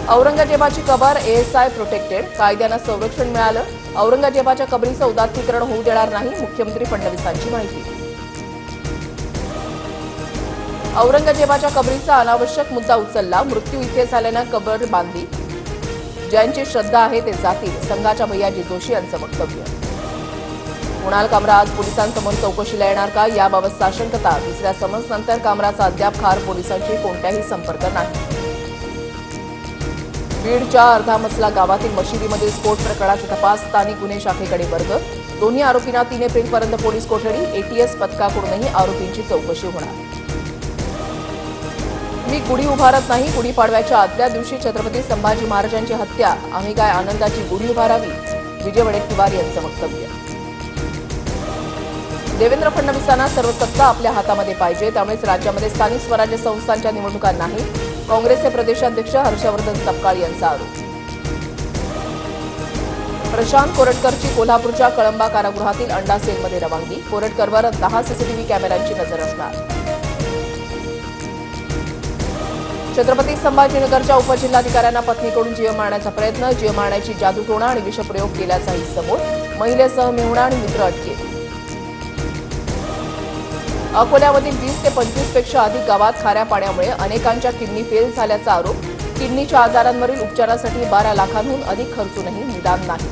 औरंगजेबाची कबर ASI protected, कायद्यानं संरक्षण मिळालं. औरंगजेबाच्या कबरीचं उदात्तीकरण होऊ देणार नाही, मुख्यमंत्री फडणवीसांची माहिती. औरंगजेबाच्या कबरीचा अनावश्यक मुद्दा उचलला, मृत्यू इथे झाल्यानं कबर बांधली, ज्यांची श्रद्धा आहे ते जातील, संघाच्या भैयाजी जोशी यांचं वक्तव्य. कुणाल कामरा आज पोलिसांसमोर चौकशीला येणार का, याबाबत साशंकता. दुसऱ्या समन्सनंतर कामराचा अद्याप खार पोलिसांशी कोणताही संपर्क नाही. बीडच्या अर्धामसला गावातील मशिदीमधील स्फोट प्रकरणाचा तपास स्थानिक गुन्हे शाखेकडे वर्ग. दोन्ही आरोपींना 3 एप्रिलपर्यंत पोलीस कोठडी. एटीएस पथकाकडूनही आरोपींची चौकशी होणार. मी गुढी उभारत नाही, गुढीपाडव्याच्या आदल्या दिवशी छत्रपती संभाजी महाराजांची हत्या, आम्ही काय आनंदाची गुढी उभारावी, विजय वडेट्टीवार यांचं वक्तव्य. देवेंद्र फडणवीसांना सर्व सत्ता आपल्या हातामध्ये पाहिजे, त्यामुळेच राज्यामध्ये स्थानिक स्वराज्य संस्थांच्या निवडणुका नाही, काँग्रेसचे प्रदेशाध्यक्ष हर्षवर्धन सपकाळ यांचा आरोप. प्रशांत कोरटकरची कोल्हापूरच्या कळंबा कारागृहातील अंडा सेलमध्ये रवानगी. कोरटकरवर 10 सीसीटीव्ही कॅमेऱ्यांची नजर असणार. छत्रपती संभाजीनगरच्या उपजिल्हाधिकाऱ्यांना पत्नीकडून जीव मारण्याचा प्रयत्न, जीव मारण्याची जादूटोणा आणि विषप्रयोग केल्याचाही समोर. महिलेसह मेहुणा आणि मित्र अटकेत. अकोल्यामधील 20 ते 25 पेक्षा अधिक गावात खाऱ्या पाण्यामुळे अनेकांच्या किडनी फेल झाल्याचा आरोप. किडनीच्या आजारांवरील उपचारासाठी 12 लाखांहून अधिक खर्चूनही निदान नाही.